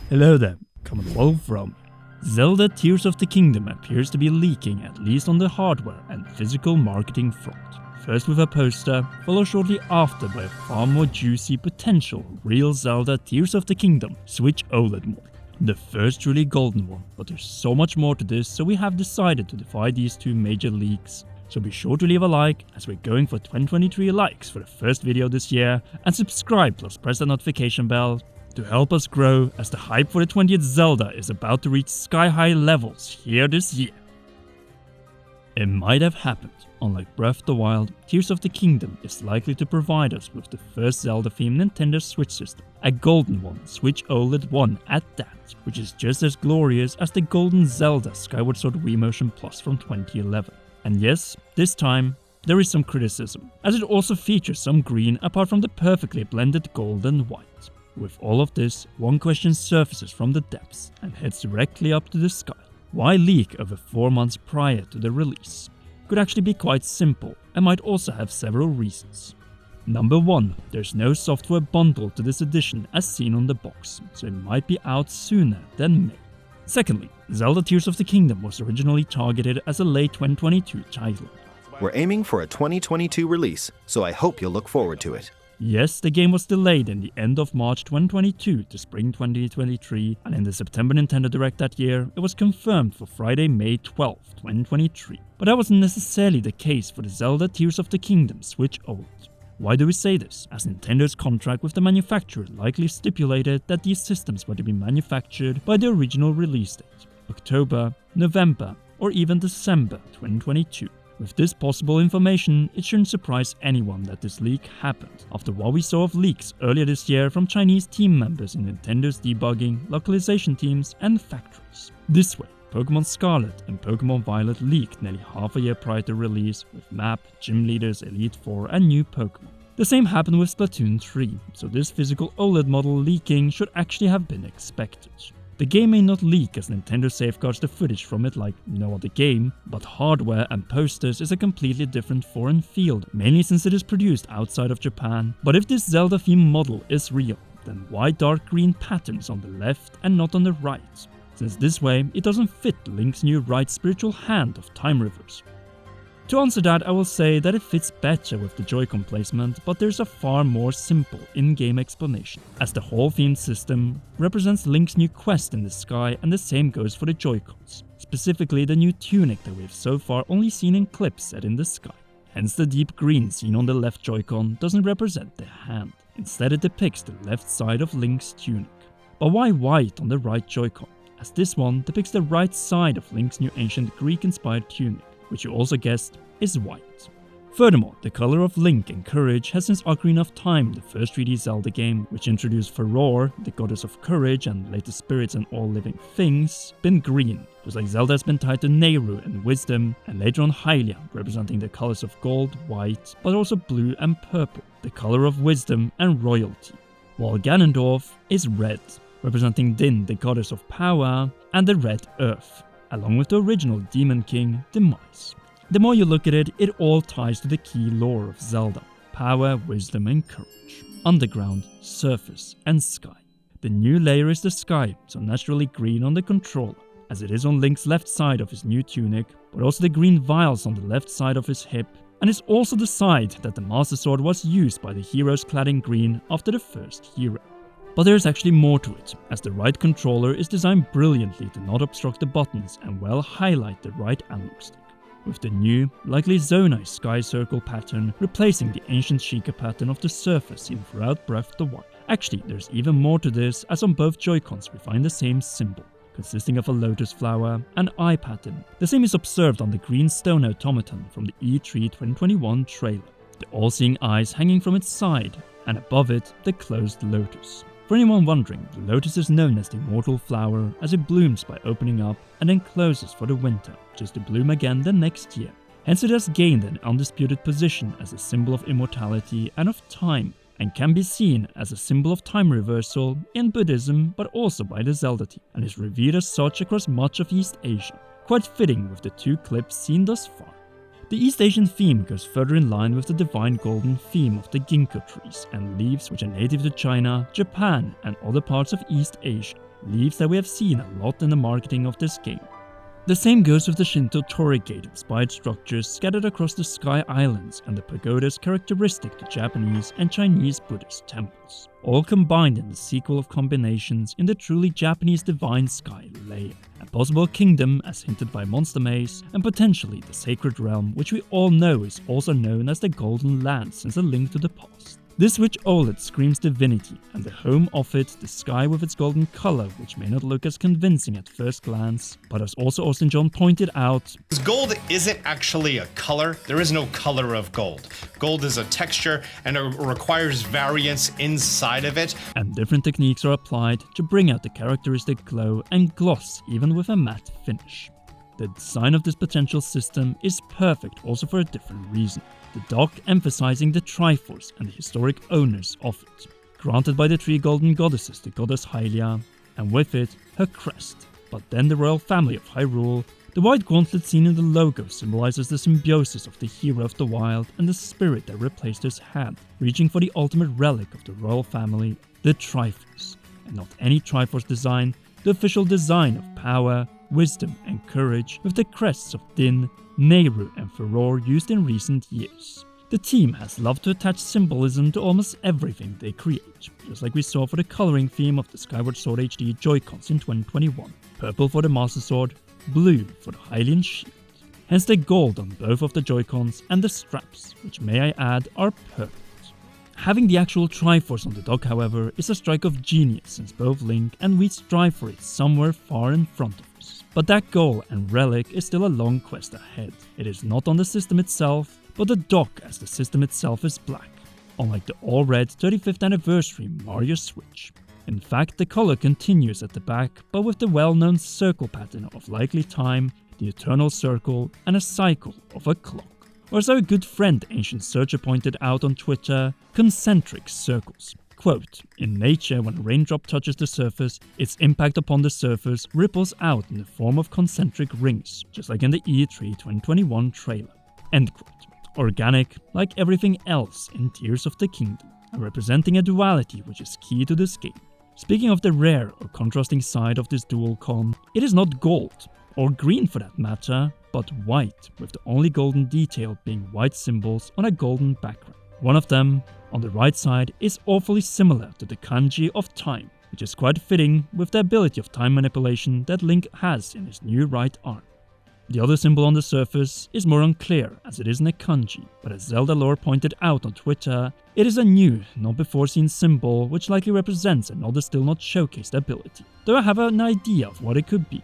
Hello there, coming well from Zelda Tears of the Kingdom appears to be leaking at least on the hardware and physical marketing front. First with a poster, followed shortly after by a far more juicy potential real Zelda Tears of the Kingdom Switch OLED model. The first truly golden one, but there's so much more to this, so we have decided to divide these two major leaks. So be sure to leave a like as we're going for 2023 likes for the first video this year, and subscribe plus press the notification bell to help us grow as the hype for the 20th Zelda is about to reach sky-high levels here this year. It might have happened. Unlike Breath of the Wild, Tears of the Kingdom is likely to provide us with the first Zelda-themed Nintendo Switch system, a golden one, Switch OLED one at that, which is just as glorious as the golden Zelda Skyward Sword Wii Motion Plus from 2011. And yes, this time, there is some criticism, as it also features some green apart from the perfectly blended gold and white. With all of this, one question surfaces from the depths and heads directly up to the sky. Why leak over 4 months prior to the release? Could actually be quite simple and might also have several reasons. Number 1, there's no software bundle to this edition as seen on the box, so it might be out sooner than May. Secondly, Zelda Tears of the Kingdom was originally targeted as a late 2022 title. We're aiming for a 2022 release, so I hope you'll look forward to it. Yes, the game was delayed in the end of March 2022 to spring 2023, and in the September Nintendo Direct that year, it was confirmed for Friday, May 12, 2023. But that wasn't necessarily the case for the Zelda Tears of the Kingdom Switch OLED. Why do we say this? As Nintendo's contract with the manufacturer likely stipulated that these systems were to be manufactured by the original release date, October, November, or even December 2022. With this possible information, it shouldn't surprise anyone that this leak happened after what we saw of leaks earlier this year from Chinese team members in Nintendo's debugging, localization teams, and factories. This way, Pokemon Scarlet and Pokemon Violet leaked nearly half a year prior to release with map, gym leaders, Elite Four, and new Pokemon. The same happened with Splatoon 3, so this physical OLED model leaking should actually have been expected. The game may not leak as Nintendo safeguards the footage from it like no other game, but hardware and posters is a completely different foreign field, mainly since it is produced outside of Japan. But if this Zelda theme model is real, then why dark green patterns on the left and not on the right? Since this way it doesn't fit Link's new right spiritual hand of time reverse. To answer that, I will say that it fits better with the Joy-Con placement, but there's a far more simple in-game explanation, as the whole themed system represents Link's new quest in the sky, and the same goes for the Joy-Cons, specifically the new tunic that we've so far only seen in clips set in the sky. Hence the deep green seen on the left Joy-Con doesn't represent the hand, instead it depicts the left side of Link's tunic. But why white on the right Joy-Con, as this one depicts the right side of Link's new ancient Greek-inspired tunic, which you also guessed is white. Furthermore, the color of Link and Courage has since Ocarina of Time, the first 3D Zelda game, which introduced Furore, the goddess of courage and later spirits and all living things, been green, just like Zelda has been tied to Nehru and wisdom, and later on Hylia, representing the colors of gold, white, but also blue and purple, the color of wisdom and royalty. While Ganondorf is red, representing Din, the goddess of power, and the red earth, along with the original Demon King, Demise. The more you look at it, it all ties to the key lore of Zelda: power, wisdom, and courage. Underground, surface, and sky. The new layer is the sky, so naturally green on the controller, as it is on Link's left side of his new tunic, but also the green vials on the left side of his hip, and it's also the side that the Master Sword was used by the heroes clad in green after the first hero. But there's actually more to it, as the right controller is designed brilliantly to not obstruct the buttons and well highlight the right analog stick, with the new, likely Zonai sky circle pattern replacing the ancient Sheikah pattern of the surface seen throughout Breath of the Wild. Actually, there's even more to this, as on both Joy-Cons we find the same symbol, consisting of a lotus flower and eye pattern. The same is observed on the green stone automaton from the E3 2021 trailer, the all-seeing eyes hanging from its side, and above it, the closed lotus. For anyone wondering, the lotus is known as the immortal flower as it blooms by opening up and then closes for the winter, just to bloom again the next year. Hence it has gained an undisputed position as a symbol of immortality and of time, and can be seen as a symbol of time reversal in Buddhism but also by the Zelda team, and is revered as such across much of East Asia, quite fitting with the 2 clips seen thus far. The East Asian theme goes further in line with the divine golden theme of the ginkgo trees and leaves which are native to China, Japan and other parts of East Asia. leaves that we have seen a lot in the marketing of this game. The same goes with the Shinto Torii-gate-inspired structures scattered across the Sky Islands and the pagodas characteristic to Japanese and Chinese Buddhist temples, all combined in the sequel of combinations in the truly Japanese Divine Sky layer, a possible kingdom as hinted by Monster Maze, and potentially the Sacred Realm, which we all know is also known as the Golden Land since A Link to the Past. This Switch OLED screams divinity, and the home of it, the sky with its golden color, which may not look as convincing at first glance, but as also Austin John pointed out, gold isn't actually a color. There is no color of gold. Gold is a texture and it requires variance inside of it. And different techniques are applied to bring out the characteristic glow and gloss even with a matte finish. The design of this potential system is perfect also for a different reason. The dock emphasizing the Triforce and the historic owners of it, granted by the three golden goddesses, the goddess Hylia, and with it, her crest. But then the royal family of Hyrule. The white gauntlet seen in the logo symbolizes the symbiosis of the hero of the wild and the spirit that replaced his hand, reaching for the ultimate relic of the royal family, the Triforce. And not any Triforce design, the official design of power, wisdom and courage with the crests of Din, Nehru and Furore used in recent years. The team has loved to attach symbolism to almost everything they create, just like we saw for the coloring theme of the Skyward Sword HD Joy-Cons in 2021. Purple for the Master Sword, blue for the Hylian shield. Hence the gold on both of the Joy-Cons and the straps, which may I add are perfect. Having the actual Triforce on the dock, however, is a strike of genius since both Link and we strive for it somewhere far in front of us. But that goal and relic is still a long quest ahead. It is not on the system itself, but the dock as the system itself is black, unlike the all-red 35th anniversary Mario Switch. In fact, the color continues at the back, but with the well-known circle pattern of likely time, the eternal circle, and a cycle of a clock. Or as our good friend Ancient Searcher pointed out on Twitter, concentric circles. Quote, in nature, when a raindrop touches the surface, its impact upon the surface ripples out in the form of concentric rings, just like in the E3 2021 trailer. End quote. Organic, like everything else in Tears of the Kingdom, and representing a duality which is key to this game. Speaking of the rare or contrasting side of this dual con, it is not gold, or green for that matter, but white, with the only golden detail being white symbols on a golden background. One of them, on the right side, is awfully similar to the kanji of time, which is quite fitting with the ability of time manipulation that Link has in his new right arm. The other symbol on the surface is more unclear as it isn't a kanji, but as Zelda lore pointed out on Twitter, it is a new, not before seen symbol which likely represents another still not showcased ability, though I have an idea of what it could be.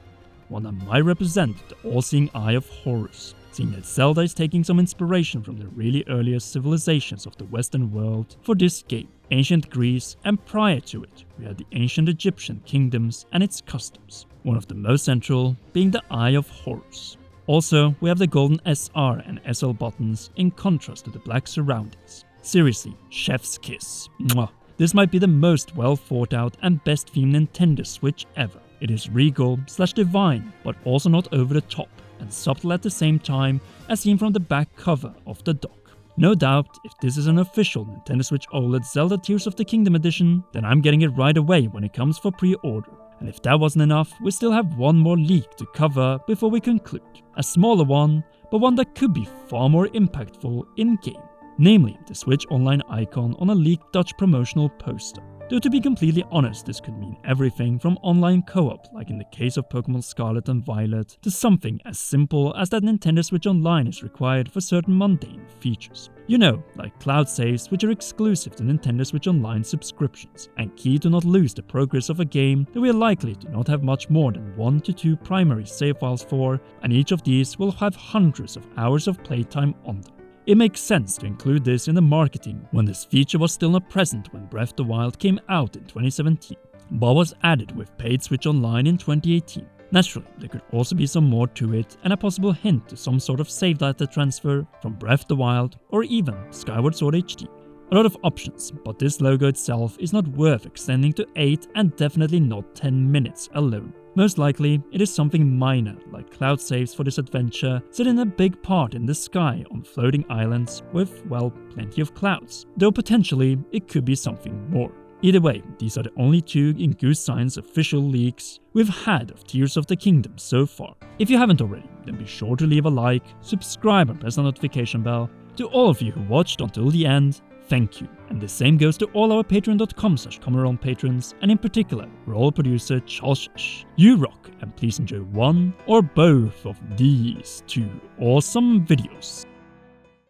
One that might represent the all-seeing eye of Horus, seeing that Zelda is taking some inspiration from the really earliest civilizations of the Western world for this game, ancient Greece, and prior to it, we had the ancient Egyptian kingdoms and its customs, one of the most central being the Eye of Horus. Also, we have the golden SR and SL buttons in contrast to the black surroundings. Seriously, chef's kiss. Mwah. This might be the most well thought out and best themed Nintendo Switch ever. It is regal / divine, but also not over the top, and subtle at the same time as seen from the back cover of the dock. No doubt, if this is an official Nintendo Switch OLED Zelda Tears of the Kingdom edition, then I'm getting it right away when it comes for pre-order. And if that wasn't enough, we still have one more leak to cover before we conclude. A smaller one, but one that could be far more impactful in-game. Namely, the Switch Online icon on a leaked Dutch promotional poster. Though to be completely honest, this could mean everything from online co-op, like in the case of Pokemon Scarlet and Violet, to something as simple as that Nintendo Switch Online is required for certain mundane features. You know, like cloud saves which are exclusive to Nintendo Switch Online subscriptions, and key to not lose the progress of a game that we are likely to not have much more than 1 to 2 primary save files for, and each of these will have hundreds of hours of playtime on them. It makes sense to include this in the marketing when this feature was still not present when Breath of the Wild came out in 2017, but was added with paid Switch Online in 2018. Naturally, there could also be some more to it and a possible hint to some sort of save data transfer from Breath of the Wild or even Skyward Sword HD. A lot of options, but this logo itself is not worth extending to 8 and definitely not 10 minutes alone. Most likely, it is something minor, like cloud saves for this adventure, set in a big part in the sky on floating islands with, well, plenty of clouds, though potentially it could be something more. Either way, these are the only 2 in Goose Science official leaks we've had of Tears of the Kingdom so far. If you haven't already, then be sure to leave a like, subscribe and press the notification bell. To all of you who watched until the end, thank you. And the same goes to all our patreon.com/CommonRealm patrons, and in particular, role producer Charles. You rock, and please enjoy one or both of these 2 awesome videos.